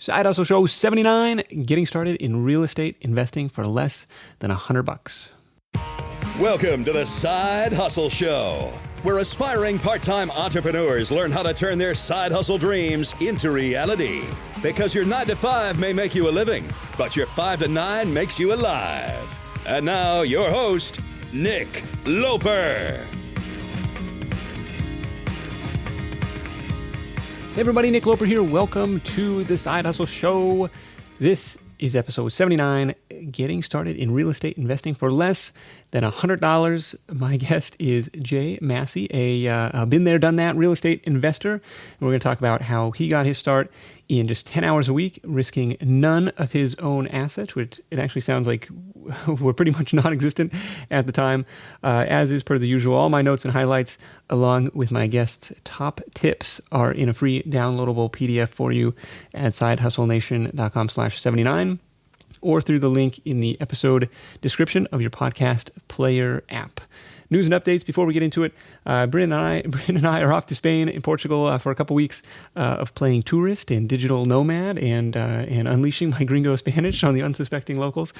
Side Hustle Show 79, getting started in real estate investing for less than $100. Welcome to the Side Hustle Show, where aspiring part-time entrepreneurs learn how to turn their side hustle dreams into reality. Because your 9 to 5 may make you a living, but your 5 to 9 makes you alive. And now, your host, Nick Loper. Hey everybody, Nick Loper here. Welcome to the Side Hustle Show. This is episode 79, getting started in real estate investing for less than $100. My guest is Jay Massey, a been there, done that real estate investor. And we're going to talk about how he got his start in just 10 hours a week, risking none of his own assets, which it actually sounds like were pretty much non-existent at the time. As is per the usual, all my notes and highlights, along with my guest's top tips, are in a free downloadable PDF for you at sidehustlenation.com/79 or through the link in the episode description of your podcast player app. News and updates before we get into it. Bryn and I are off to Spain and Portugal for a couple weeks of playing tourist and digital nomad and unleashing my gringo Spanish on the unsuspecting locals,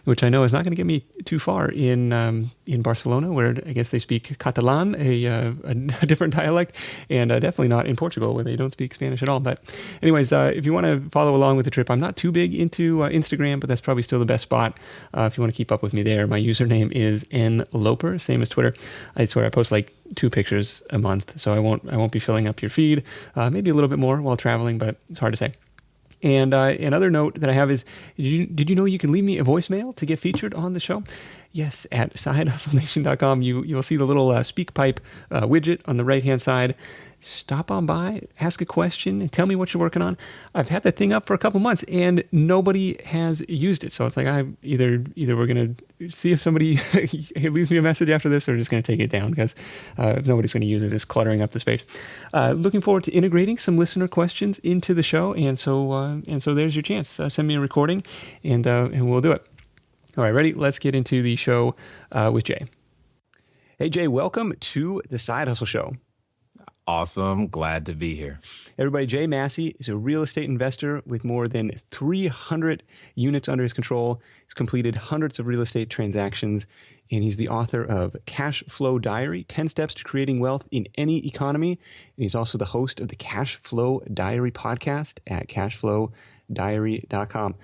which I know is not going to get me too far in Barcelona, where I guess they speak Catalan, a different dialect, and definitely not in Portugal, where they don't speak Spanish at all. But anyways, if you want to follow along with the trip, I'm not too big into Instagram, but that's probably still the best spot if you want to keep up with me there. My username is nloper, same as Twitter. I swear I post like 2 pictures a month, so I won't be filling up your feed. Maybe a little bit more while traveling, but it's hard to say. And another note that I have is, did you know you can leave me a voicemail to get featured on the show? Yes, at sidehustlenation.com, you'll see the little SpeakPipe widget on the right-hand side. Stop on by, ask a question, and tell me what you're working on. I've had that thing up for a couple months, and nobody has used it. So it's like either we're going to see if somebody leaves me a message after this, or just going to take it down, because if nobody's going to use it, it's cluttering up the space. Looking forward to integrating some listener questions into the show, and so there's your chance. Send me a recording, and we'll do it. All right, ready? Let's get into the show with Jay. Hey, Jay, welcome to the Side Hustle Show. Awesome. Glad to be here. Everybody, Jay Massey is a real estate investor with more than 300 units under his control. He's completed hundreds of real estate transactions, and he's the author of Cash Flow Diary, 10 Steps to Creating Wealth in Any Economy. And he's also the host of the Cash Flow Diary podcast at cashflowdiary.com.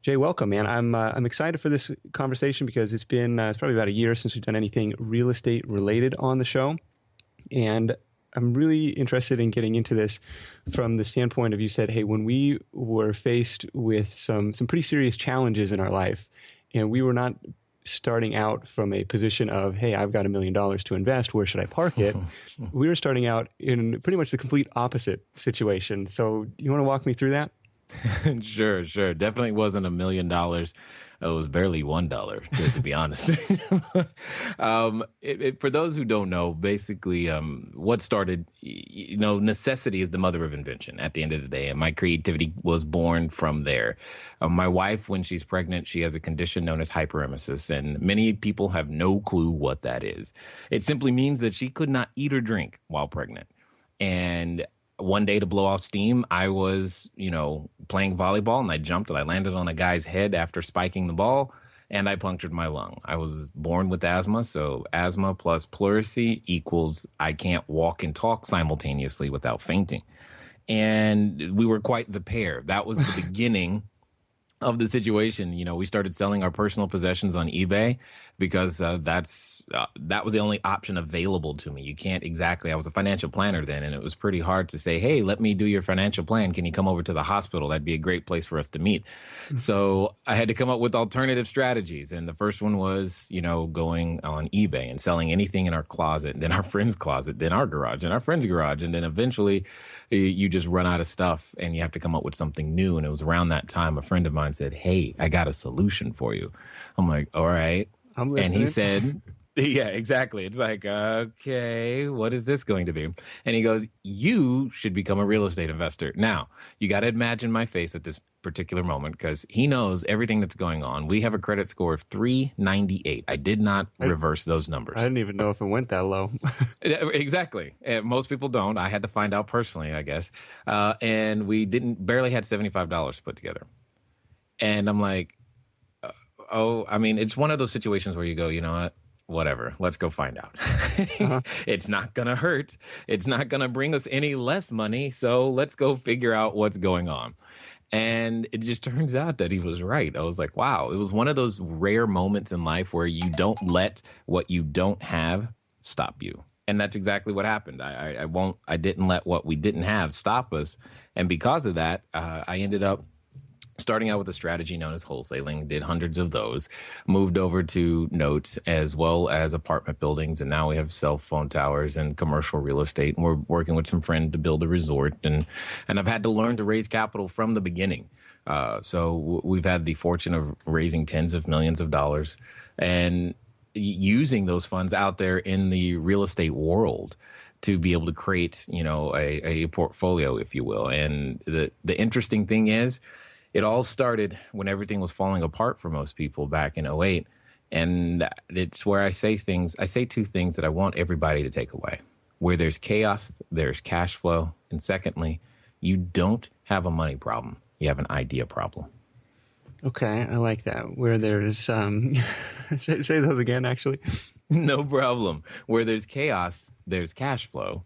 Jay, welcome, man. I'm excited for this conversation because it's probably about a year since we've done anything real estate related on the show, and I'm really interested in getting into this from the standpoint of, you said, hey, when we were faced with some pretty serious challenges in our life, and we were not starting out from a position of, hey, I've got $1 million to invest, where should I park it? We were starting out in pretty much the complete opposite situation. So you want to walk me through that? Sure. Definitely wasn't $1 million. It was barely $1, to be honest. For those who don't know, basically, what started, necessity is the mother of invention at the end of the day. And my creativity was born from there. My wife, when she's pregnant, she has a condition known as hyperemesis. And many people have no clue what that is. It simply means that she could not eat or drink while pregnant. And one day, to blow off steam, I was, playing volleyball, and I jumped and I landed on a guy's head after spiking the ball, and I punctured my lung. I was born with asthma, so asthma plus pleurisy equals I can't walk and talk simultaneously without fainting. And we were quite the pair. That was the beginning of the situation. We started selling our personal possessions on eBay because that was the only option available to me. I was a financial planner then, and it was pretty hard to say, hey, let me do your financial plan. Can you come over to the hospital? That'd be a great place for us to meet. So I had to come up with alternative strategies. And the first one was, going on eBay and selling anything in our closet, then our friend's closet, then our garage and our friend's garage. And then eventually you just run out of stuff and you have to come up with something new. And it was around that time a friend of mine said, hey, I got a solution for you. I'm like, all right. I'm listening. And he said, yeah, exactly. It's like, okay, what is this going to be? And he goes, you should become a real estate investor. Now, you got to imagine my face at this particular moment because he knows everything that's going on. We have a credit score of 398. I did not reverse those numbers. I didn't even know if it went that low. Exactly. Most people don't. I had to find out personally, I guess. And we barely had $75 to put together. And I'm like, it's one of those situations where you go, you know what? Whatever. Let's go find out. It's not going to hurt. It's not going to bring us any less money. So let's go figure out what's going on. And it just turns out that he was right. I was like, wow, it was one of those rare moments in life where you don't let what you don't have stop you. And that's exactly what happened. I didn't let what we didn't have stop us. And because of that, I ended up starting out with a strategy known as wholesaling, did hundreds of those, moved over to notes as well as apartment buildings. And now we have cell phone towers and commercial real estate. And we're working with some friends to build a resort. And I've had to learn to raise capital from the beginning. So we've had the fortune of raising tens of millions of dollars and using those funds out there in the real estate world to be able to create, a portfolio, if you will. And the interesting thing is, it all started when everything was falling apart for most people back in '08. And it's where I say two things that I want everybody to take away. Where there's chaos, there's cash flow. And secondly, you don't have a money problem. You have an idea problem. Okay, I like that. Where there's, say those again, actually. No problem. Where there's chaos, there's cash flow.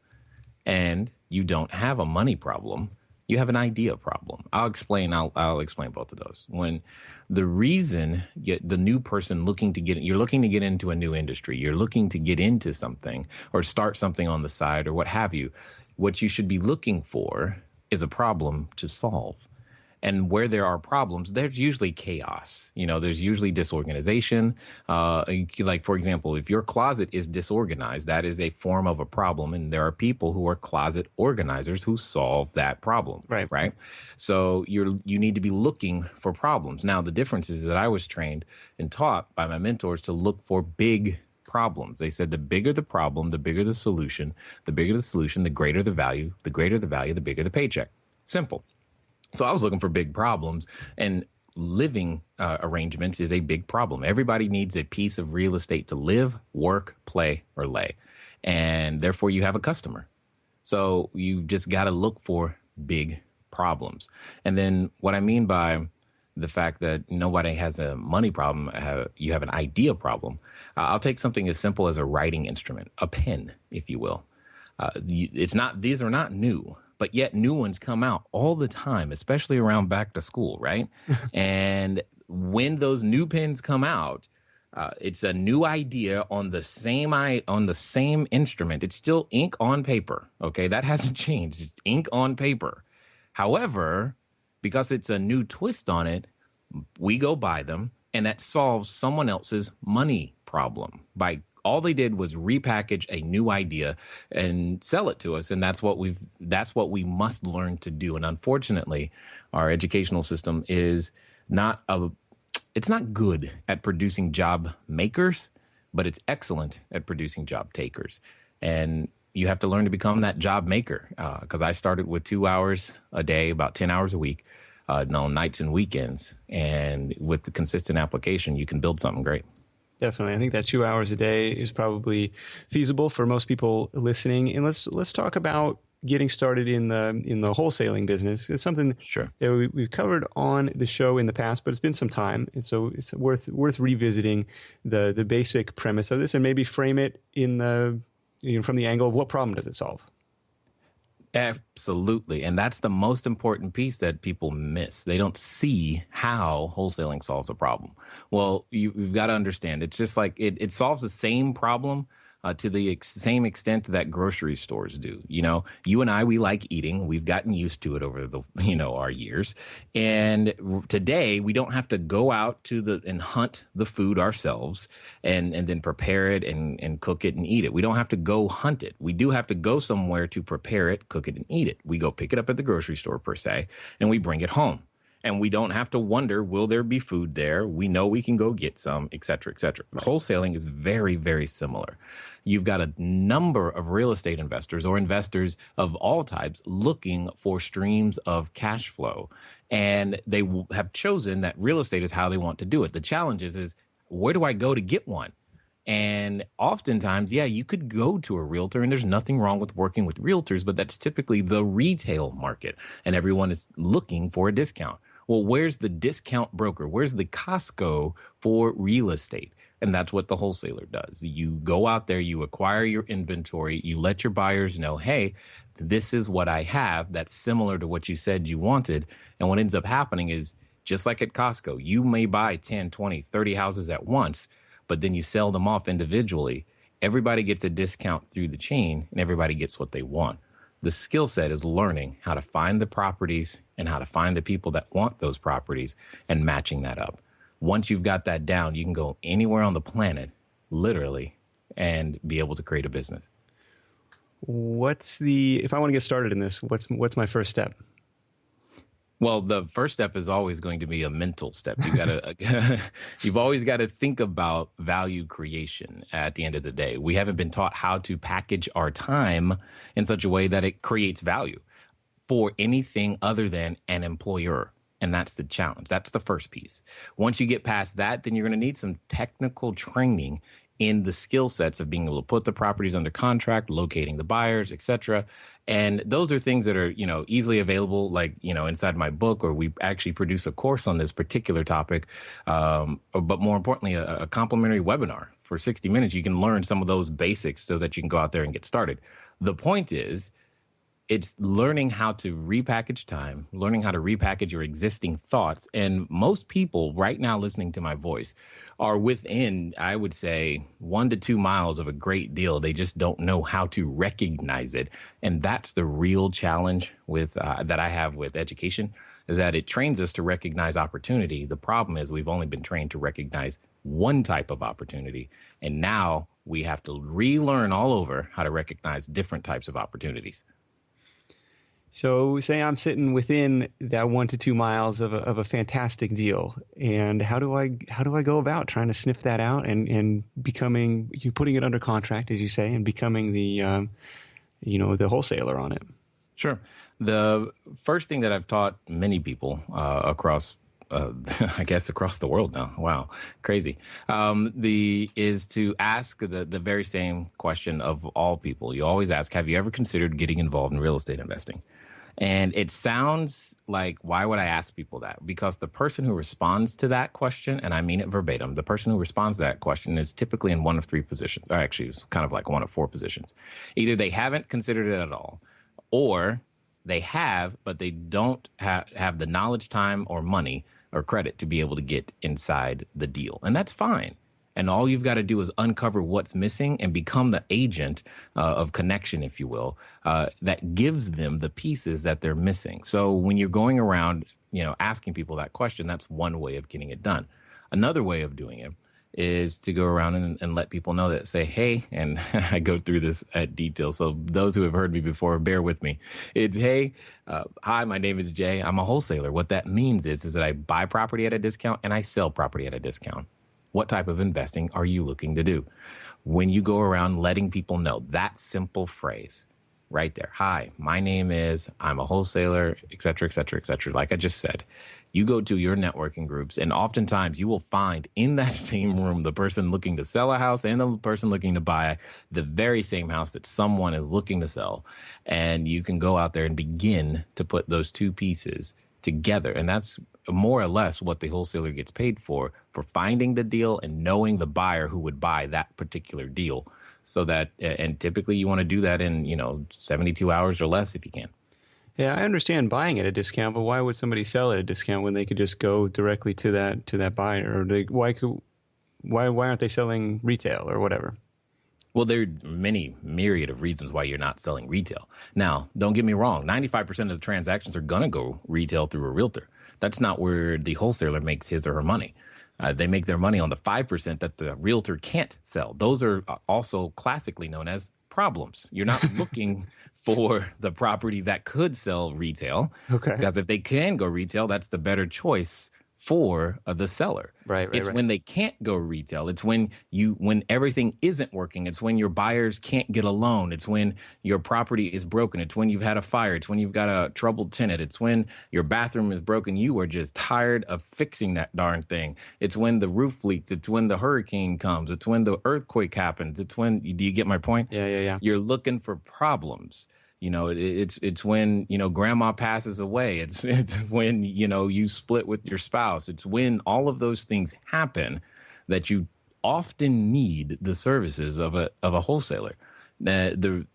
And you don't have a money problem. You have an idea problem. I'll explain both of those. When the reason the new person you're looking to get into a new industry, you're looking to get into something or start something on the side or what have you, what you should be looking for is a problem to solve. And where there are problems, there's usually chaos. There's usually disorganization. Like, for example, if your closet is disorganized, that is a form of a problem. And there are people who are closet organizers who solve that problem. Right. So you need to be looking for problems. Now, the difference is that I was trained and taught by my mentors to look for big problems. They said the bigger the problem, the bigger the solution. The bigger the solution, the greater the value. The greater the value, the bigger the paycheck. Simple. So I was looking for big problems, and living arrangements is a big problem. Everybody needs a piece of real estate to live, work, play, or lay. And therefore you have a customer. So you just got to look for big problems. And then what I mean by the fact that nobody has a money problem, you have an idea problem. I'll take something as simple as a writing instrument, a pen, if you will. These are not new. But yet new ones come out all the time, especially around back to school, right? And when those new pens come out, it's a new idea on the same instrument. It's still ink on paper, okay? That hasn't changed. It's ink on paper. However, because it's a new twist on it, we go buy them, and that solves someone else's money problem by all they did was repackage a new idea and sell it to us. And that's what we must learn to do. And unfortunately, our educational system is it's not good at producing job makers, but it's excellent at producing job takers. And you have to learn to become that job maker. Because I started with 2 hours a day, about 10 hours a week, nights and weekends. And with the consistent application, you can build something great. Definitely. I think that 2 hours a day is probably feasible for most people listening. And let's talk about getting started in the wholesaling business. It's something that we've covered on the show in the past, but it's been some time. And so it's worth revisiting the basic premise of this and maybe frame it from the angle of what problem does it solve? Absolutely. And that's the most important piece that people miss. They don't see how wholesaling solves a problem. Well, you've got to understand, it's just like it solves the same problem to the same extent that grocery stores do. You and I, we like eating. We've gotten used to it over our years. And today we don't have to go out and hunt the food ourselves and then prepare it and cook it and eat it. We don't have to go hunt it. We do have to go somewhere to prepare it, cook it, and eat it. We go pick it up at the grocery store per se, and we bring it home. And we don't have to wonder, will there be food there? We know we can go get some, et cetera, et cetera. Right. Wholesaling is very, very similar. You've got a number of real estate investors or investors of all types looking for streams of cash flow. And they have chosen that real estate is how they want to do it. The challenge is where do I go to get one? And oftentimes, yeah, you could go to a realtor, and there's nothing wrong with working with realtors, but that's typically the retail market, and everyone is looking for a discount. Well, where's the discount broker? Where's the Costco for real estate? And that's what the wholesaler does. You go out there, you acquire your inventory, you let your buyers know, hey, this is what I have that's similar to what you said you wanted. And what ends up happening is, just like at Costco, you may buy 10, 20, 30 houses at once, but then you sell them off individually. Everybody gets a discount through the chain, and everybody gets what they want. The skill set is learning how to find the properties and how to find the people that want those properties and matching that up. Once you've got that down, you can go anywhere on the planet, literally, and be able to create a business. If I want to get started in this, what's my first step? Well, the first step is always going to be a mental step. You've always got to think about value creation at the end of the day. We haven't been taught how to package our time in such a way that it creates value for anything other than an employer. And that's the challenge. That's the first piece. Once you get past that, then you're going to need some technical training in the skill sets of being able to put the properties under contract, locating the buyers, et cetera. And those are things that are, easily available, like, inside my book, or we actually produce a course on this particular topic. But more importantly, a complimentary webinar for 60 minutes. You can learn some of those basics so that you can go out there and get started. The point is, it's learning how to repackage time, learning how to repackage your existing thoughts. And most people right now listening to my voice are within, I would say, 1 to 2 miles of a great deal. They just don't know how to recognize it. And that's the real challenge with that I have with education, is that it trains us to recognize opportunity. The problem is we've only been trained to recognize one type of opportunity. And now we have to relearn all over how to recognize different types of opportunities. So say I'm sitting within that 1 to 2 miles of a fantastic deal, and how do I go about trying to sniff that out and putting it under contract, as you say, and becoming the wholesaler on it? Sure. The first thing that I've taught many people across the world now. Wow, crazy. Is to ask the very same question of all people. You always ask, have you ever considered getting involved in real estate investing? And it sounds like, why would I ask people that? Because the person who responds to that question, and I mean it verbatim, the person who responds to that question is typically in one of three positions, or actually it's kind of like one of four positions. Either they haven't considered it at all, or they have, but they don't have the knowledge, time, or money or credit to be able to get inside the deal. And that's fine. And all you've got to do is uncover what's missing and become the agent of connection, if you will, that gives them the pieces that they're missing. So when you're going around, asking people that question, that's one way of getting it done. Another way of doing it is to go around and let people know that, say, hey, and I go through this at detail. So those who have heard me before, bear with me. It's, hey, hi, my name is Jay. I'm a wholesaler. What that means is that I buy property at a discount and I sell property at a discount. What type of investing are you looking to do? When you go around letting people know that simple phrase right there, hi, my name is, I'm a wholesaler, et cetera, et cetera, et cetera. Like I just said, you go to your networking groups, and oftentimes you will find in that same room the person looking to sell a house and the person looking to buy the very same house that someone is looking to sell. And you can go out there and begin to put those two pieces together. And that's more or less what the wholesaler gets paid for finding the deal and knowing the buyer who would buy that particular deal. So that, and typically you want to do that in, 72 hours or less if you can. Yeah, I understand buying at a discount, but why would somebody sell at a discount when they could just go directly to that buyer? Or why aren't they selling retail or whatever? Well, there are many myriad of reasons why you're not selling retail. Now, don't get me wrong. 95% of the transactions are going to go retail through a realtor. That's not where the wholesaler makes his or her money. They make their money on the 5% that the realtor can't sell. Those are also classically known as problems. You're not looking for the property that could sell retail. Okay. Because if they can go retail, that's the better choice for the seller. Right. It's when they can't go retail. It's when everything isn't working. It's when your buyers can't get a loan. It's when your property is broken. It's when you've had a fire. It's when you've got a troubled tenant. It's when your bathroom is broken. You are just tired of fixing that darn thing. It's when the roof leaks. It's when the hurricane comes. It's when the earthquake happens. It's when, do you get my point? Yeah. You're looking for problems. It's when, grandma passes away. It's when, you split with your spouse. It's when all of those things happen that you often need the services of a wholesaler.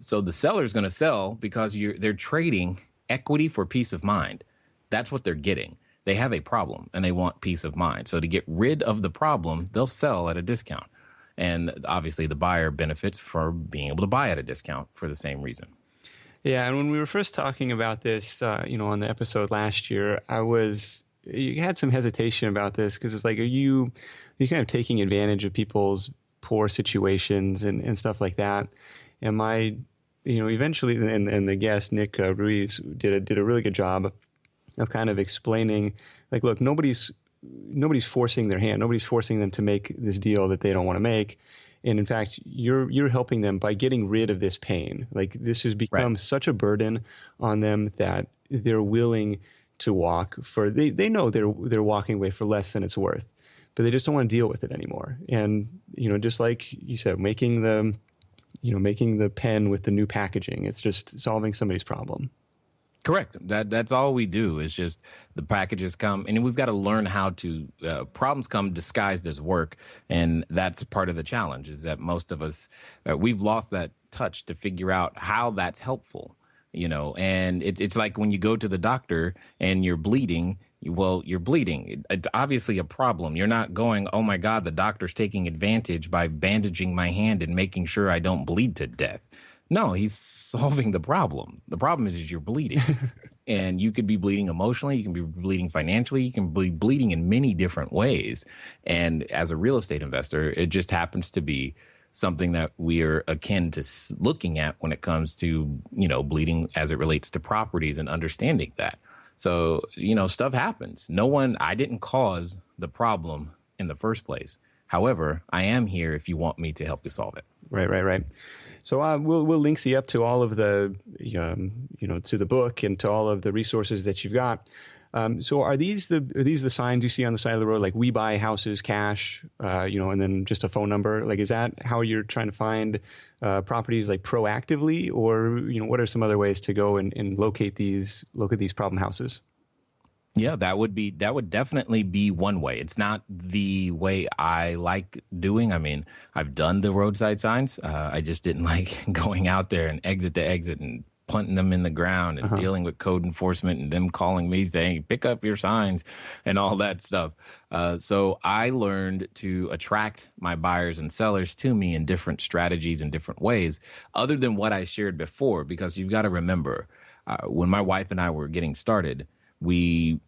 So the seller is going to sell because they're trading equity for peace of mind. That's what they're getting. They have a problem and they want peace of mind. So to get rid of the problem, they'll sell at a discount. And obviously the buyer benefits for being able to buy at a discount for the same reason. Yeah, and when we were first talking about this, on the episode last year, you had some hesitation about this because it's like, are you kind of taking advantage of people's poor situations and stuff like that? And eventually, and the guest Nick Ruiz did a really good job of kind of explaining, like, look, nobody's forcing their hand, nobody's forcing them to make this deal that they don't want to make. And in fact, you're helping them by getting rid of this pain. Like, this has become such a burden on them that they're willing to walk they know they're walking away for less than it's worth, but they just don't want to deal with it anymore. And, just like you said, making the pen with the new packaging, it's just solving somebody's problem. Correct. That's all we do is just the packages come, and we've got to learn how to problems come disguised as work, and that's part of the challenge. Is that most of us we've lost that touch to figure out how that's helpful, And it's like when you go to the doctor and you're bleeding. Well, you're bleeding. It's obviously a problem. You're not going, oh my God, the doctor's taking advantage by bandaging my hand and making sure I don't bleed to death. No, he's solving the problem. The problem is you're bleeding. And you could be bleeding emotionally. You can be bleeding financially. You can be bleeding in many different ways. And as a real estate investor, it just happens to be something that we are akin to looking at when it comes to, bleeding as it relates to properties and understanding that. So, stuff happens. I didn't cause the problem in the first place. However, I am here if you want me to help you solve it. Right. So we'll link you up to all of the, to the book and to all of the resources that you've got. So are these the signs you see on the side of the road, like we buy houses cash, and then just a phone number? Like, is that how you're trying to find properties, like proactively, or what are some other ways to go and locate these problem houses? Yeah, that would definitely be one way. It's not the way I like doing. I mean, I've done the roadside signs. I just didn't like going out there and exit to exit and punting them in the ground and dealing with code enforcement and them calling me saying, pick up your signs and all that stuff. So I learned to attract my buyers and sellers to me in different strategies and different ways other than what I shared before, because you've got to remember, when my wife and I were getting started, we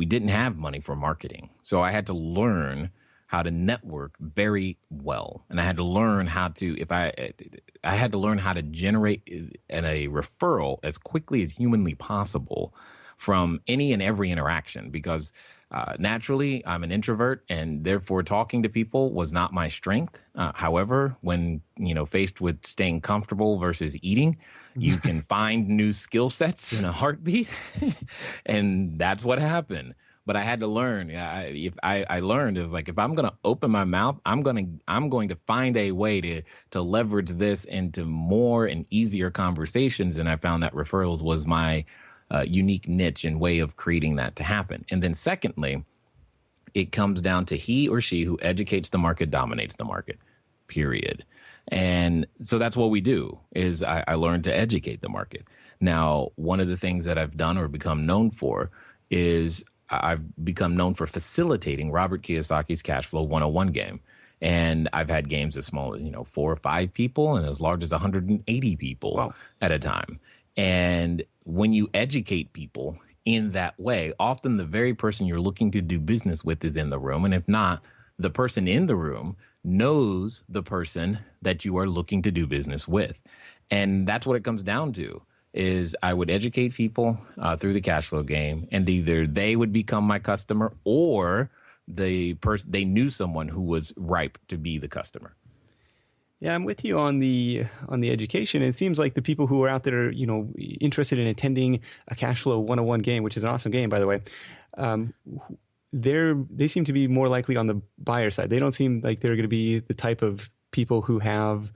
didn't have money for marketing. So I had to learn how to network very well. And I had to learn how to, I had to learn how to generate a referral as quickly as humanly possible from any and every interaction, because naturally I'm an introvert and therefore talking to people was not my strength. However, when, faced with staying comfortable versus eating, you can find new skill sets in a heartbeat. And that's what happened. But I had to learn. I learned, it was like, if I'm going to open my mouth, I'm going to find a way to leverage this into more and easier conversations. And I found that referrals was my unique niche and way of creating that to happen. And then secondly, it comes down to he or she who educates the market dominates the market, period. And so that's what we do is I learned to educate the market. Now, one of the things that I've done or become known for is I've become known for facilitating Robert Kiyosaki's Cash Flow 101 game. And I've had games as small as, 4 or 5 people and as large as 180 people at a time. And when you educate people in that way, often the very person you're looking to do business with is in the room. And if not, the person in the room knows the person that you are looking to do business with. And that's what it comes down to. is I would educate people through the cash flow game, and either they would become my customer or they knew someone who was ripe to be the customer. Yeah, I'm with you on the education. It seems like the people who are out there, interested in attending a cash flow 101 game, which is an awesome game, by the way, they seem to be more likely on the buyer side. They don't seem like they're going to be the type of people who have,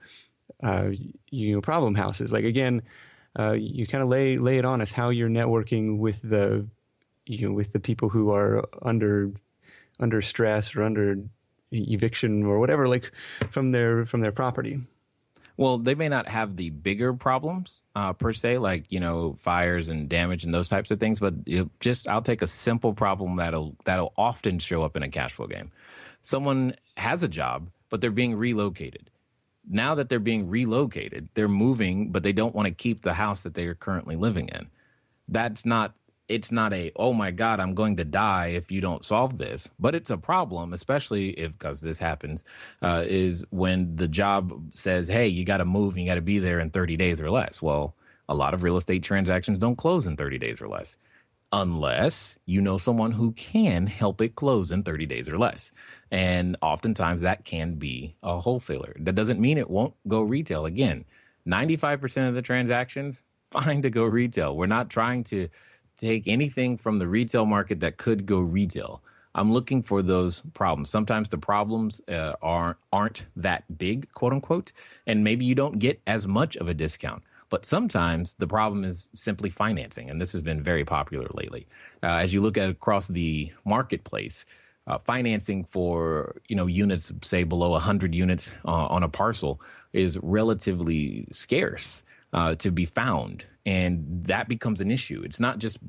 problem houses. Like, again, you kind of lay it on us how you're networking with the people who are under stress or under eviction or whatever, like from their property. Well, they may not have the bigger problems per se, like, fires and damage and those types of things. But I'll take a simple problem that'll often show up in a cash flow game. Someone has a job, but they're being relocated. Now that they're being relocated, they're moving, but they don't want to keep the house that they are currently living in. It's not a, oh my God, I'm going to die if you don't solve this. But it's a problem, especially because this happens, is when the job says, hey, you got to move and you got to be there in 30 days or less. Well, a lot of real estate transactions don't close in 30 days or less, unless you know someone who can help it close in 30 days or less. And oftentimes that can be a wholesaler. That doesn't mean it won't go retail. Again, 95% of the transactions, fine to go retail. We're not trying to take anything from the retail market that could go retail. I'm looking for those problems. Sometimes the problems aren't that big, quote unquote, and maybe you don't get as much of a discount. But sometimes the problem is simply financing, and this has been very popular lately. As you look at across the marketplace, financing for units, say below 100 units on a parcel, is relatively scarce to be found, and that becomes an issue. It's not just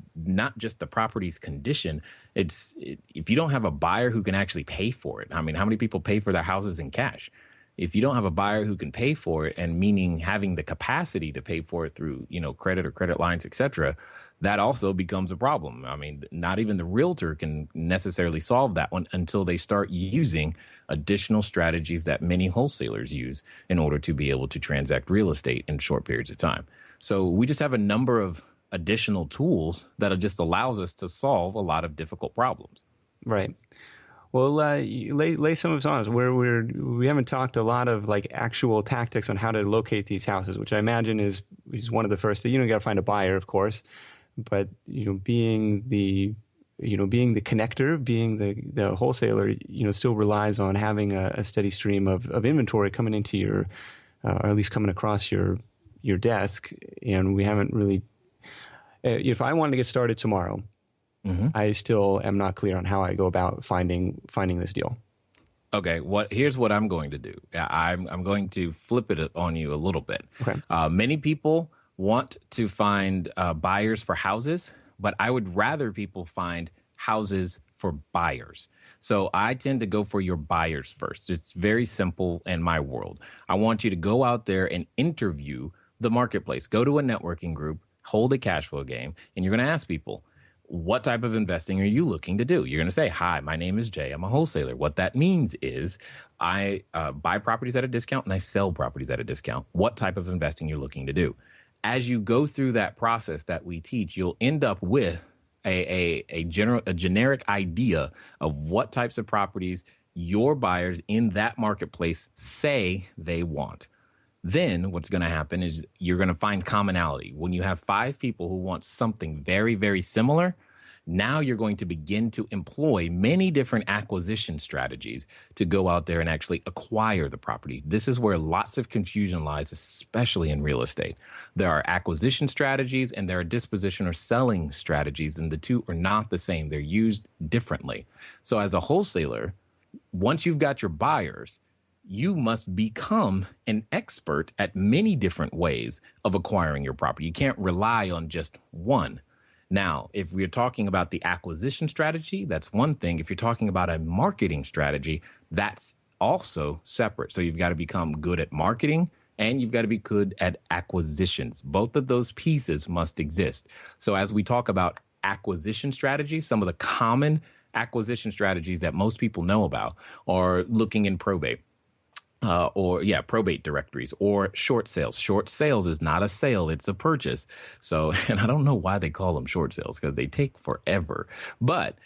the property's condition. If you don't have a buyer who can actually pay for it. I mean, how many people pay for their houses in cash? If you don't have a buyer who can pay for it, and meaning having the capacity to pay for it through credit or credit lines, etc., that also becomes a problem. I mean, not even the realtor can necessarily solve that one until they start using additional strategies that many wholesalers use in order to be able to transact real estate in short periods of time. So we just have a number of additional tools that just allows us to solve a lot of difficult problems. Right. Well, lay some of us on us where we haven't talked a lot of like actual tactics on how to locate these houses, which I imagine is one of the first. You got to find a buyer, of course. But being the connector, being the wholesaler, still relies on having a steady stream of inventory coming into your, or at least coming across your desk. And we haven't really. If I wanted to get started tomorrow, I still am not clear on how I go about finding this deal. Okay, here's what I'm going to do. I'm going to flip it on you a little bit. Okay. Many people want to find buyers for houses, but I would rather people find houses for buyers. So I tend to go for your buyers first. It's very simple in my world. I want you to go out there and interview the marketplace. Go to a networking group, hold a cash flow game, and you're going to ask people, what type of investing are you looking to do? You're going to say, hi, my name is Jay. I'm a wholesaler. What that means is I buy properties at a discount and I sell properties at a discount. What type of investing you're looking to do? As you go through that process that we teach, you'll end up with a generic idea of what types of properties your buyers in that marketplace say they want. Then what's going to happen is you're going to find commonality. When you have 5 people who want something very, very similar, now you're going to begin to employ many different acquisition strategies to go out there and actually acquire the property. This is where lots of confusion lies, especially in real estate. There are acquisition strategies and there are disposition or selling strategies, and the two are not the same. They're used differently. So as a wholesaler, once you've got your buyers, you must become an expert at many different ways of acquiring your property. You can't rely on just one. Now, if we're talking about the acquisition strategy, that's one thing. If you're talking about a marketing strategy, that's also separate. So you've got to become good at marketing and you've got to be good at acquisitions. Both of those pieces must exist. So as we talk about acquisition strategies, some of the common acquisition strategies that most people know about are looking in probate. probate directories or short sales. Short sales is not a sale, it's a purchase. So, and I don't know why they call them short sales because they take forever. But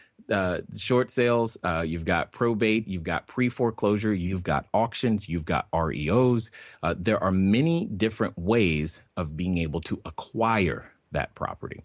short sales, you've got probate, you've got pre-foreclosure, you've got auctions, you've got REOs. There are many different ways of being able to acquire that property.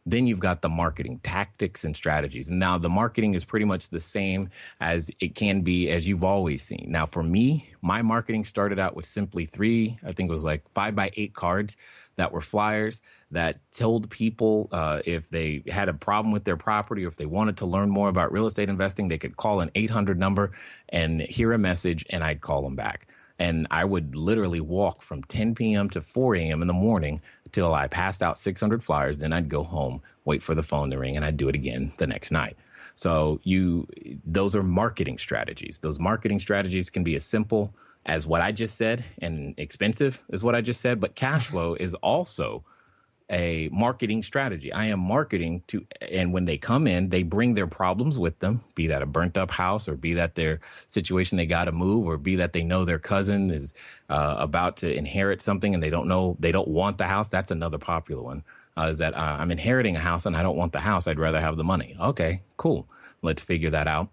Then you've got the marketing tactics and strategies. And now the marketing is pretty much the same as it can be, as you've always seen. Now, for me, my marketing started out with simply 5x8 cards that were flyers that told people if they had a problem with their property or if they wanted to learn more about real estate investing, they could call an 800 number and hear a message, and I'd call them back. And I would literally walk from 10 p.m. to 4 a.m. in the morning till I passed out 600 flyers. Then I'd go home, wait for the phone to ring, and I'd do it again the next night. So those are marketing strategies. Those marketing strategies can be as simple as what I just said and expensive as what I just said. But cash flow is also a marketing strategy. I am marketing to, and when they come in, they bring their problems with them, be that a burnt up house or be that their situation, they got to move, or be that they know their cousin is about to inherit something and they don't want the house. That's another popular one, is that I'm inheriting a house and I don't want the house. I'd rather have the money. Okay, cool. Let's figure that out.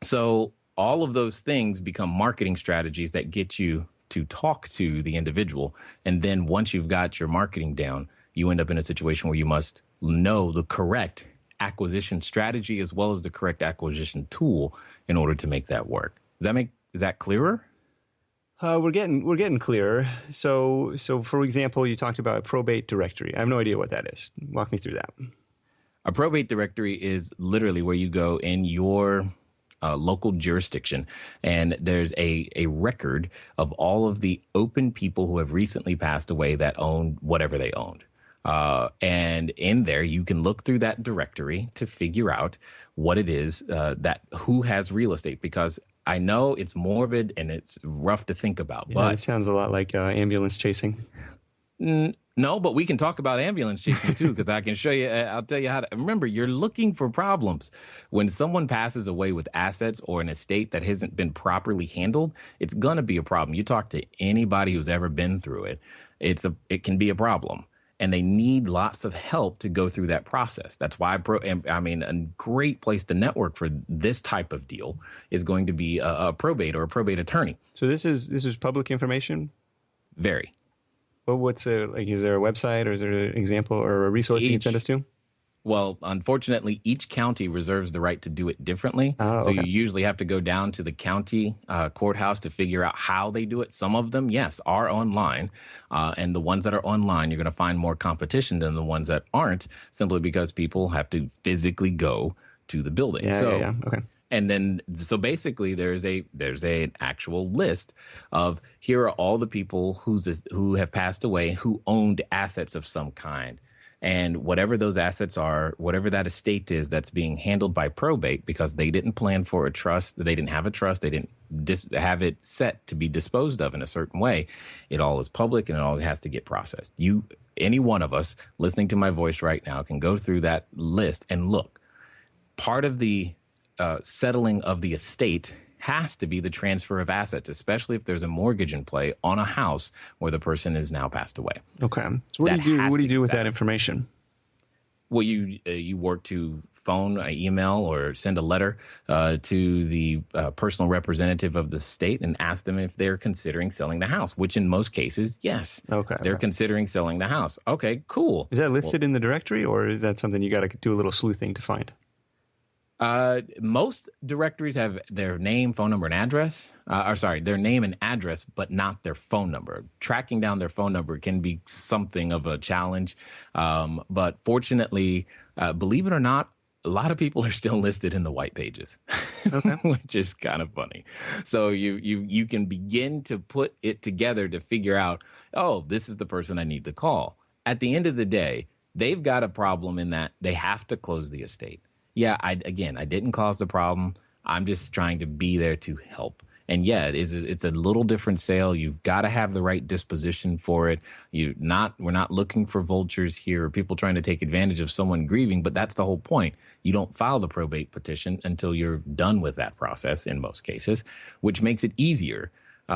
So all of those things become marketing strategies that get you to talk to the individual. And then once you've got your marketing down, you end up in a situation where you must know the correct acquisition strategy as well as the correct acquisition tool in order to make that work. Is that clearer? We're getting clearer. So for example, you talked about a probate directory. I have no idea what that is. Walk me through that. A probate directory is literally where you go in your local jurisdiction, and there's a record of all of the open people who have recently passed away that owned whatever they owned. And in there, you can look through that directory to figure out what it is who has real estate, because I know it's morbid and it's rough to think about. Yeah, but it sounds a lot like ambulance chasing. No, but we can talk about ambulance chasing too, because I can show you. I'll tell you how to. Remember, you're looking for problems. When someone passes away with assets or an estate that hasn't been properly handled, it's gonna be a problem. You talk to anybody who's ever been through it, it can be a problem. And they need lots of help to go through that process. That's why a great place to network for this type of deal is going to be a probate or a probate attorney. So this is public information? Very. Well, is there a website or is there an example or a resource you can send us to? Well, unfortunately, each county reserves the right to do it differently. Oh, so okay. you usually have to go down to the county courthouse to figure out how they do it. Some of them, yes, are online. And the ones that are online, you're going to find more competition than the ones that aren't, simply because people have to physically go to the building. Yeah. Okay. And then, so basically, there's an actual list of here are all the people who have passed away who owned assets of some kind. And whatever those assets are, whatever that estate is that's being handled by probate, because they didn't plan for a trust, they didn't have a trust, they didn't have it set to be disposed of in a certain way, it all is public and it all has to get processed. Any one of us listening to my voice right now can go through that list and look. Part of the settling of the estate has to be the transfer of assets, especially if there's a mortgage in play on a house where the person is now passed away. Okay. So what do you do with that information? Well, you work to phone, email, or send a letter to the personal representative of the state and ask them if they're considering selling the house, which in most cases, yes. Okay. They're considering selling the house. Okay, cool. Is that listed in the directory, or is that something you got to do a little sleuthing to find? Most directories have their name, phone number, and address. Their name and address, but not their phone number. Tracking down their phone number can be something of a challenge. But fortunately, believe it or not, a lot of people are still listed in the white pages, okay. Which is kind of funny. So you can begin to put it together to figure out, oh, this is the person I need to call. At the end of the day, they've got a problem in that they have to close the estate. Yeah, I didn't cause the problem. I'm just trying to be there to help. And yeah, it's a little different sale. You've got to have the right disposition for it. We're not looking for vultures here or people trying to take advantage of someone grieving, but that's the whole point. You don't file the probate petition until you're done with that process in most cases, which makes it easier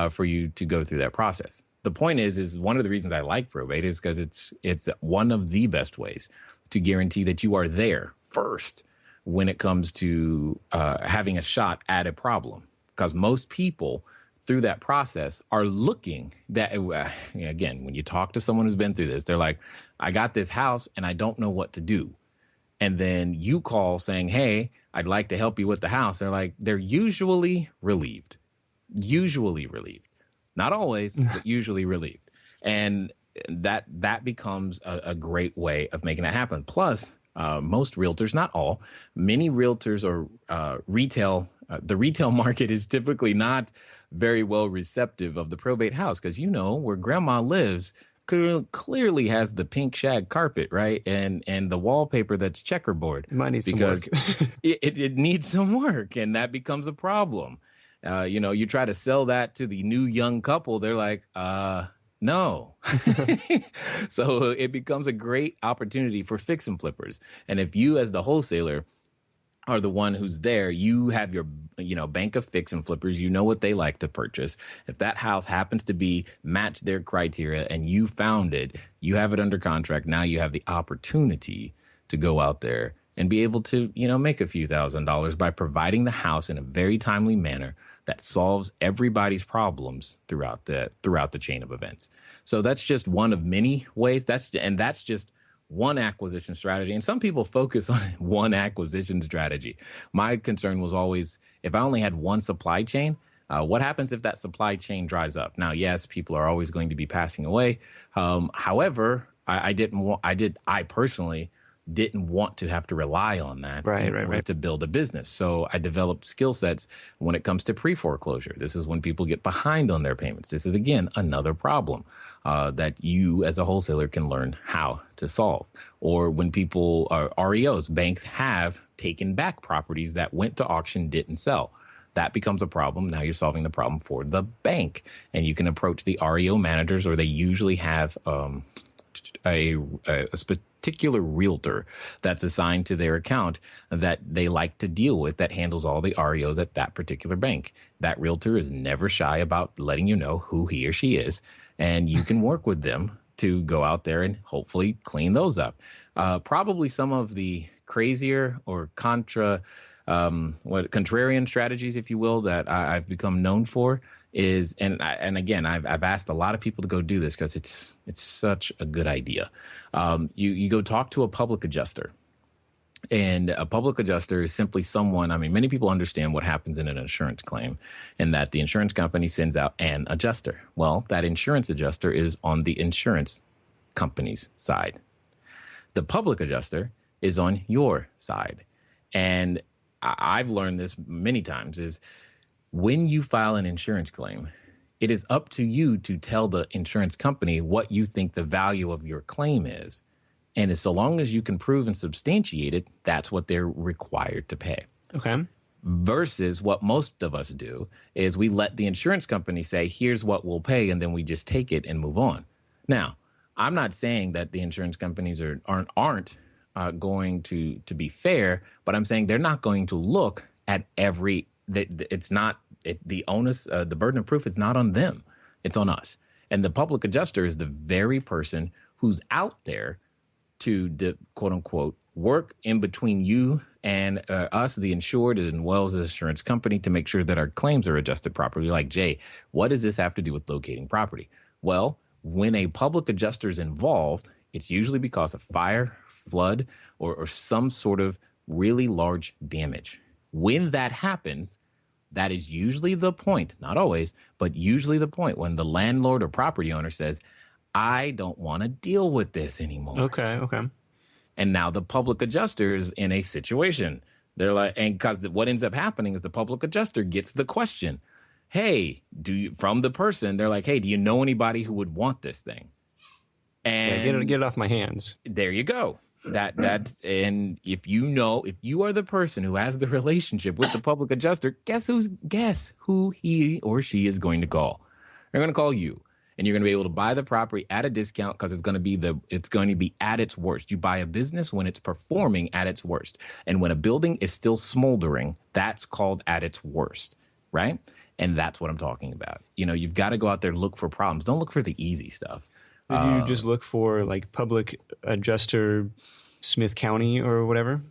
for you to go through that process. The point is one of the reasons I like probate is because it's one of the best ways to guarantee that you are there first when it comes to having a shot at a problem. Because most people through that process are looking that, again, when you talk to someone who's been through this, they're like, I got this house and I don't know what to do. And then you call saying, hey, I'd like to help you with the house. They're usually relieved. Not always, but usually relieved. And that becomes a great way of making that happen. Plus, most realtors, not all, many realtors or retail, the retail market is typically not very well receptive of the probate house because, where grandma lives clearly has the pink shag carpet, right? And the wallpaper that's checkerboard. It might need some work. it needs some work, and that becomes a problem. You try to sell that to the new young couple, they're like, no. So it becomes a great opportunity for fix and flippers. And if you as the wholesaler are the one who's there, you have your bank of fix and flippers, what they like to purchase. If that house happens to match their criteria and you found it, you have it under contract. Now you have the opportunity to go out there and be able to, make a few $1,000s by providing the house in a very timely manner that solves everybody's problems throughout the chain of events. So that's just one of many ways. That's just one acquisition strategy. And some people focus on one acquisition strategy. My concern was always, if I only had one supply chain, what happens if that supply chain dries up? Now, yes, people are always going to be passing away. However, I personally didn't want to have to rely on that right. to build a business. So I developed skill sets when it comes to pre-foreclosure. This is when people get behind on their payments. This is, again, another problem that you as a wholesaler can learn how to solve. Or when people are REOs, banks have taken back properties that went to auction, didn't sell. That becomes a problem. Now you're solving the problem for the bank. And you can approach the REO managers, or they usually have a particular realtor that's assigned to their account that they like to deal with, that handles all the REOs at that particular bank. That realtor is never shy about letting you know who he or she is, and you can work with them to go out there and hopefully clean those up. Probably some of the crazier or contrarian strategies, if you will, that I've become known for is, and again, I've asked a lot of people to go do this because it's such a good idea. You go talk to a public adjuster, and a public adjuster is simply someone. I mean, many people understand what happens in an insurance claim, and that the insurance company sends out an adjuster. Well, that insurance adjuster is on the insurance company's side. The public adjuster is on your side, and I've learned this many times is, when you file an insurance claim, it is up to you to tell the insurance company what you think the value of your claim is. And so long as you can prove and substantiate it, that's what they're required to pay. Okay. Versus what most of us do is we let the insurance company say, here's what we'll pay, and then we just take it and move on. Now, I'm not saying that the insurance companies aren't going to be fair, but I'm saying they're not going to look at every. The onus, the burden of proof is not on them. It's on us. And the public adjuster is the very person who's out there to, quote unquote, work in between you and us, the insured, as well as the insurance company, to make sure that our claims are adjusted properly. Like, Jay, what does this have to do with locating property? Well, when a public adjuster is involved, it's usually because of fire, flood, or some sort of really large damage. When that happens, that is usually the point, not always, but usually the point when the landlord or property owner says, I don't want to deal with this anymore. Okay. And now the public adjuster is in a situation. They're like, and because what ends up happening is the public adjuster gets the question, hey, from the person, they're like, hey, do you know anybody who would want this thing? And get it off my hands. There you go. And if you are the person who has the relationship with the public adjuster, guess who he or she is going to call? They're going to call you, and you're going to be able to buy the property at a discount because it's going to be at its worst. You buy a business when it's performing at its worst, and when a building is still smoldering, that's called at its worst, right? And that's what I'm talking about. You've got to go out there and look for problems. Don't look for the easy stuff. So do you just look for like public adjuster Smith County or whatever?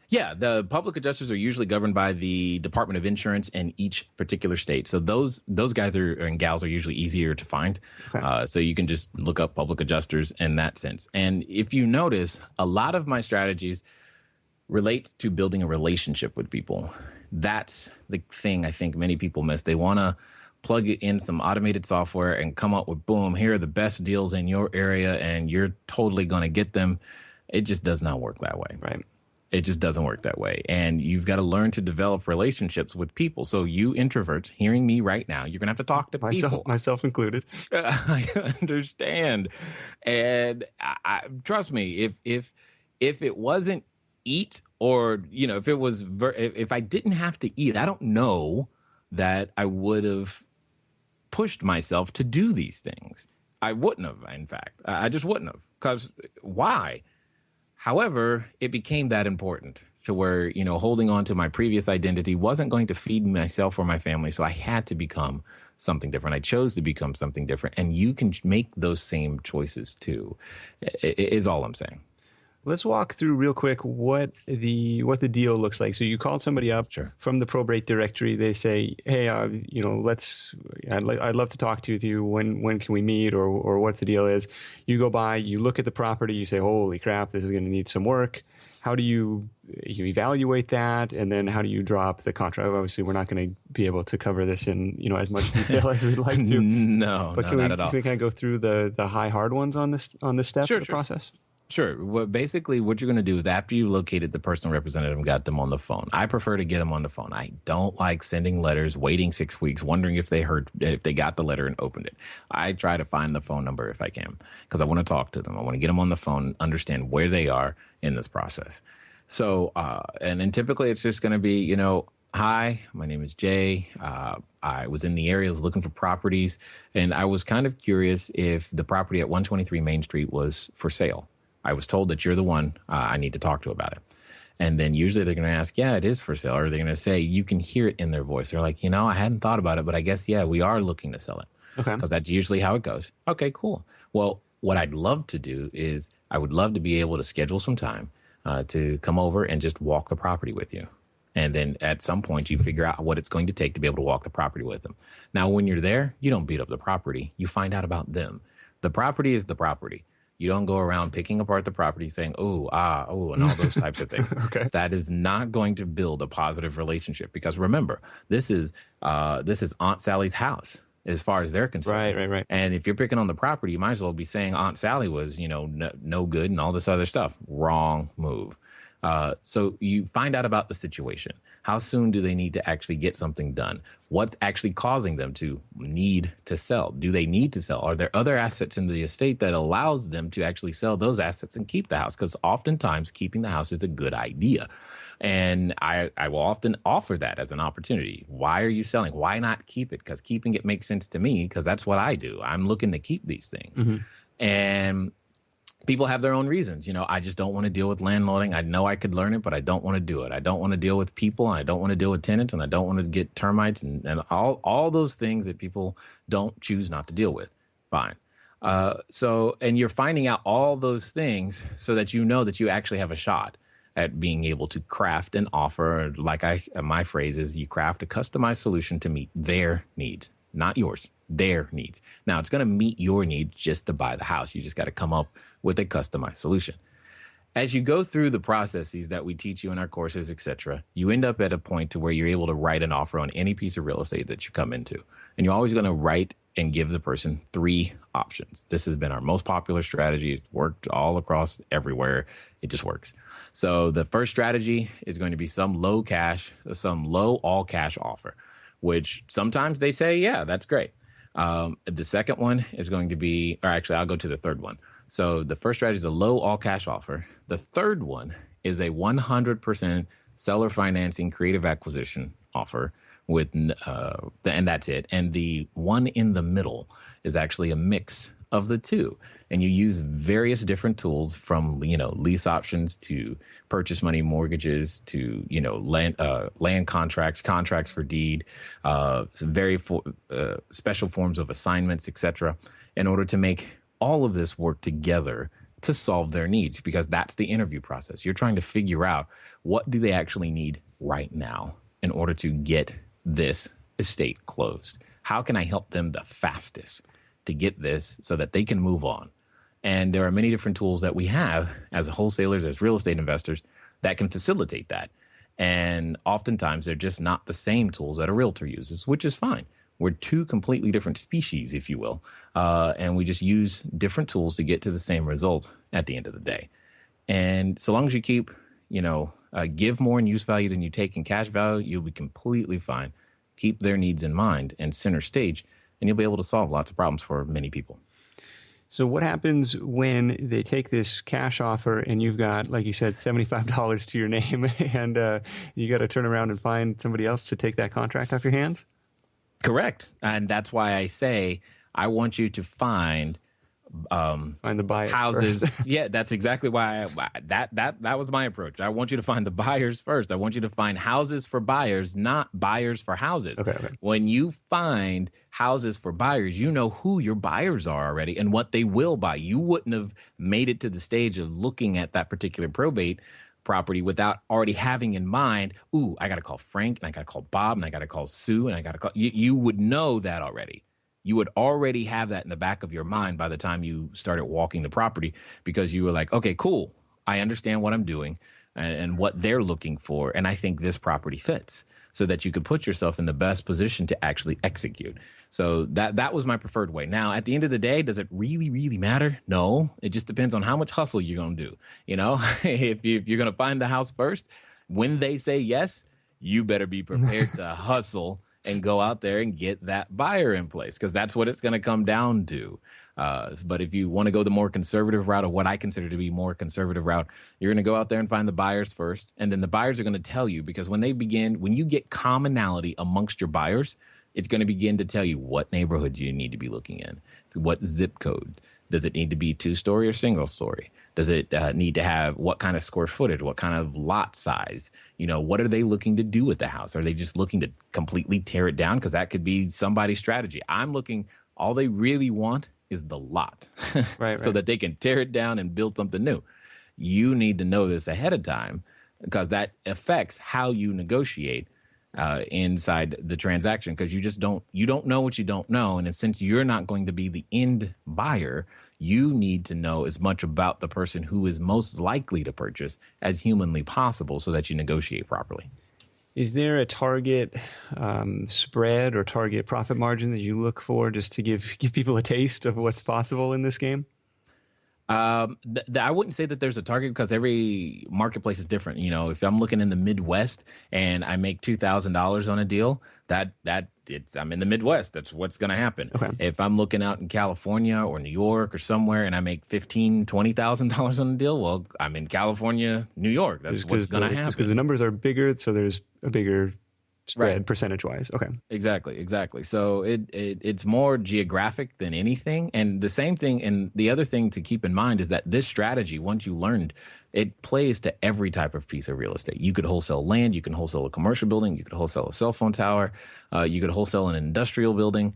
Yeah, the public adjusters are usually governed by the Department of Insurance in each particular state. So those guys and gals are usually easier to find. Okay. So you can just look up public adjusters in that sense. And if you notice, a lot of my strategies relate to building a relationship with people. That's the thing I think many people miss. They want to plug it in some automated software and come up with, boom, here are the best deals in your area, and you're totally going to get them. It just does not work that way. Right. It just doesn't work that way. And you've got to learn to develop relationships with people. So you introverts hearing me right now, you're going to have to talk to people. Myself included. I understand. And trust me, if it wasn't eat, or, if I didn't have to eat, I don't know that I would have pushed myself to do these things. I wouldn't have, in fact. I just wouldn't have. Because why? However, it became that important to where, holding on to my previous identity wasn't going to feed myself or my family. So I had to become something different. I chose to become something different. And you can make those same choices too, is all I'm saying. Let's walk through real quick what the deal looks like. So you called somebody up from the probate directory. They say, "Hey, I'd love to talk to you. When can we meet, or what the deal is?" You go by, you look at the property, you say, "Holy crap, this is going to need some work." How do you evaluate that, and then how do you draw up the contract? Obviously, we're not going to be able to cover this in as much detail as we'd like to. Not at all. Can we kind of go through the hard ones on this step of the process? Sure. Well, basically, what you're going to do is after you located the personal representative and got them on the phone, I prefer to get them on the phone. I don't like sending letters, waiting 6 weeks, wondering if they got the letter and opened it. I try to find the phone number if I can, because I want to talk to them. I want to get them on the phone and understand where they are in this process. So, and then typically it's just going to be, "Hi, my name is Jay. I was in the area, was looking for properties, and I was kind of curious if the property at 123 Main Street was for sale. I was told that you're the one I need to talk to about it." And then usually they're going to ask, "Yeah, it is for sale." Or they're going to say, you can hear it in their voice. They're like, "I hadn't thought about it, but I guess, yeah, we are looking to sell it." Okay. Because that's usually how it goes. Okay, cool. Well, what I'd love to do is I would love to be able to schedule some time to come over and just walk the property with you. And then at some point you figure out what it's going to take to be able to walk the property with them. Now, when you're there, you don't beat up the property. You find out about them. The property is the property. You don't go around picking apart the property saying, oh, and all those types of things. Okay. That is not going to build a positive relationship, because remember, this is Aunt Sally's house as far as they're concerned. Right. And if you're picking on the property, you might as well be saying Aunt Sally was, no good and all this other stuff. Wrong move. So you find out about the situation. How soon do they need to actually get something done? What's actually causing them to need to sell? Do they need to sell? Are there other assets in the estate that allows them to actually sell those assets and keep the house? Because oftentimes keeping the house is a good idea. And I will often offer that as an opportunity. Why are you selling? Why not keep it? Because keeping it makes sense to me, because that's what I do. I'm looking to keep these things. Mm-hmm. And people have their own reasons. I just don't want to deal with landlording. I know I could learn it, but I don't want to do it. I don't want to deal with people, and I don't want to deal with tenants, and I don't want to get termites and all those things that people don't choose not to deal with. Fine. And you're finding out all those things so that that you actually have a shot at being able to craft an offer. Like my phrase is, you craft a customized solution to meet their needs, not yours, their needs. Now, it's going to meet your needs just to buy the house. You just got to come up with a customized solution. As you go through the processes that we teach you in our courses, etc., you end up at a point to where you're able to write an offer on any piece of real estate that you come into. And you're always going to write and give the person 3 options. This has been our most popular strategy. It's worked all across everywhere. It just works. So the first strategy is going to be some low all cash offer, which sometimes they say, yeah, that's great. The second one is going to be, or actually I'll go to the third one. So the first strategy is a low all cash offer. The third one is a 100% seller financing creative acquisition offer and that's it. And the one in the middle is actually a mix of the two. And you use various different tools from, lease options to purchase money mortgages to, land contracts for deed, special forms of assignments, etc., in order to make all of this work together to solve their needs, because that's the interview process. You're trying to figure out what do they actually need right now in order to get this estate closed. How can I help them the fastest to get this so that they can move on? And there are many different tools that we have as wholesalers, as real estate investors, that can facilitate that. And oftentimes they're just not the same tools that a realtor uses, which is fine. We're two completely different species, if you will. And we just use different tools to get to the same result at the end of the day. And so long as you keep, give more in use value than you take in cash value, you'll be completely fine. Keep their needs in mind and center stage, and you'll be able to solve lots of problems for many people. So what happens when they take this cash offer and you've got, like you said, $75 to your name and you got to turn around and find somebody else to take that contract off your hands? Correct. And that's why I say I want you to find the buyers houses. First. Yeah, that's exactly why that was my approach. I want you to find the buyers first. I want you to find houses for buyers, not buyers for houses. Okay. When you find houses for buyers, you know who your buyers are already and what they will buy. You wouldn't have made it to the stage of looking at that particular probate property without already having in mind, ooh, I got to call Frank and I got to call Bob and I got to call Sue and I got to call. You would know that already. You would already have that in the back of your mind by the time you started walking the property, because you were like, okay, cool. I understand what I'm doing and what they're looking for. And I think this property fits, so that you could put yourself in the best position to actually execute. So that was my preferred way. Now, at the end of the day, does it really, really matter? No, it just depends on how much hustle you're going to do. If you're going to find the house first, when they say yes, you better be prepared to hustle and go out there and get that buyer in place, because that's what it's going to come down to. But if you want to go the more conservative route, or what I consider to be more conservative route, you're going to go out there and find the buyers first. And then the buyers are going to tell you, because when you get commonality amongst your buyers, it's going to begin to tell you what neighborhood you need to be looking in. So what zip code? Does it need to be 2-story or single story? Does it need to have what kind of square footage? What kind of lot size? What are they looking to do with the house? Are they just looking to completely tear it down? Because that could be somebody's strategy. All they really want is the lot, right. So that they can tear it down and build something new. You need to know this ahead of time, because that affects how you negotiate inside the transaction, because you don't know what you don't know. And since you're not going to be the end buyer, you need to know as much about the person who is most likely to purchase as humanly possible, so that you negotiate properly. Is there a target spread or target profit margin that you look for, just to give people a taste of what's possible in this game? I wouldn't say that there's a target, because every marketplace is different. If I'm looking in the Midwest and I make $2,000 on a deal, I'm in the Midwest. That's what's going to happen. Okay. If I'm looking out in California or New York or somewhere and I make $15,000, $20,000 on a deal, well, I'm in California, New York. That's what's going to happen. Just because the numbers are bigger, so there's a bigger spread, right, percentage-wise. Okay. Exactly. So it's more geographic than anything. And the same thing, and the other thing to keep in mind is that this strategy, once you learned, it plays to every type of piece of real estate. You could wholesale land, you can wholesale a commercial building, you could wholesale a cell phone tower, you could wholesale an industrial building.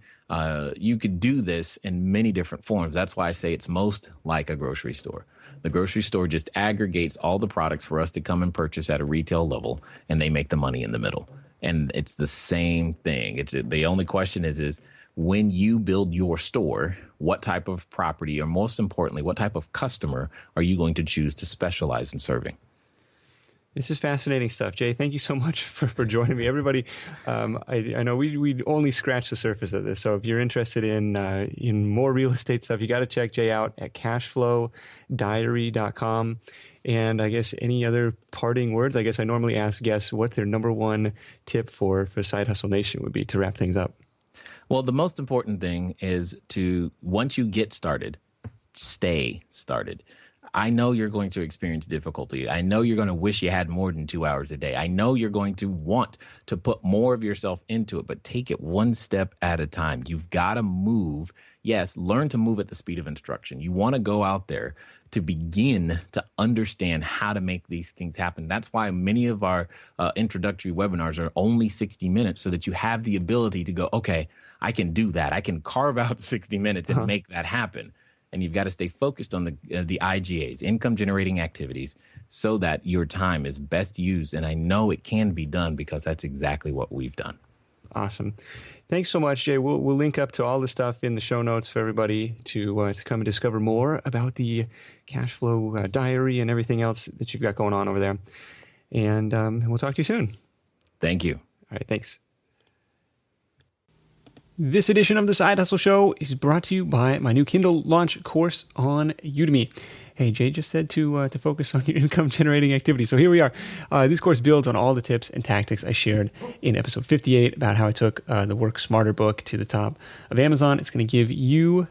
You could do this in many different forms. That's why I say it's most like a grocery store. The grocery store just aggregates all the products for us to come and purchase at a retail level, and they make the money in the middle. And it's the same thing. The only question is when you build your store, what type of property, or most importantly, what type of customer are you going to choose to specialize in serving? This is fascinating stuff, Jay. Thank you so much for joining me. Everybody, I know we only scratched the surface of this. So if you're interested in more real estate stuff, you got to check Jay out at cashflowdiary.com. And I guess any other parting words? I guess I normally ask guests what their number one tip for Side Hustle Nation would be to wrap things up. Well, the most important thing is to, once you get started, stay started. I know you're going to experience difficulty. I know you're going to wish you had more than 2 hours a day. I know you're going to want to put more of yourself into it, but take it one step at a time. You've got to move. Yes, learn to move at the speed of instruction. You want to go out there to begin to understand how to make these things happen. That's why many of our introductory webinars are only 60 minutes, so that you have the ability to go, okay, I can do that. I can carve out 60 minutes and make that happen. And you've got to stay focused on the IGAs, income generating activities, so that your time is best used. And I know it can be done because that's exactly what we've done. Awesome. Thanks so much, Jay. We'll link up to all the stuff in the show notes for everybody to come and discover more about the cash flow diary and everything else that you've got going on over there. And we'll talk to you soon. Thank you. All right. Thanks. This edition of the Side Hustle Show is brought to you by my new Kindle launch course on Udemy. Hey, Jay just said to focus on your income generating activity. So here we are. This course builds on all the tips and tactics I shared in episode 58 about how I took the Work Smarter book to the top of Amazon. It's going to give you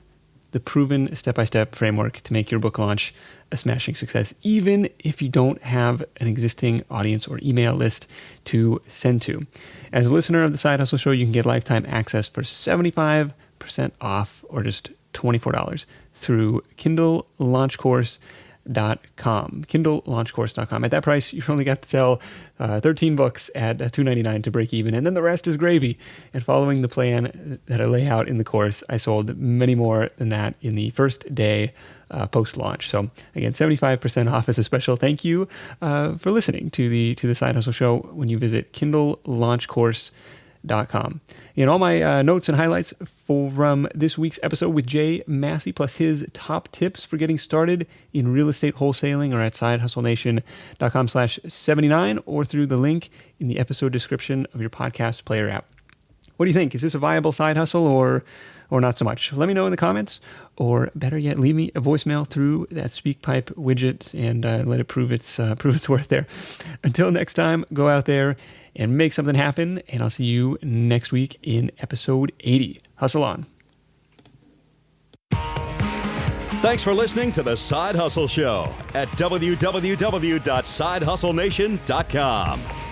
the proven step-by-step framework to make your book launch a smashing success, even if you don't have an existing audience or email list to send to. As a listener of the Side Hustle Show, you can get lifetime access for 75% off or just $24 through kindlelaunchcourse.com. At that price, you've only got to sell 13 books at $2.99 to break even, and then the rest is gravy. And following the plan that I lay out in the course, I sold many more than that in the first day post-launch. So again, 75% off as a special thank you for listening to the Side Hustle Show when you visit kindlelaunchcourse.com. And all my notes and highlights from this week's episode with Jay Massey, plus his top tips for getting started in real estate wholesaling, are at sidehustlenation.com/79 or through the link in the episode description of your podcast player app. What do you think? Is this a viable side hustle or not so much? Let me know in the comments, or better yet, leave me a voicemail through that SpeakPipe widget and let it prove its worth there. Until next time, go out there and make something happen, and I'll see you next week in episode 80. Hustle on. Thanks for listening to The Side Hustle Show at www.sidehustlenation.com.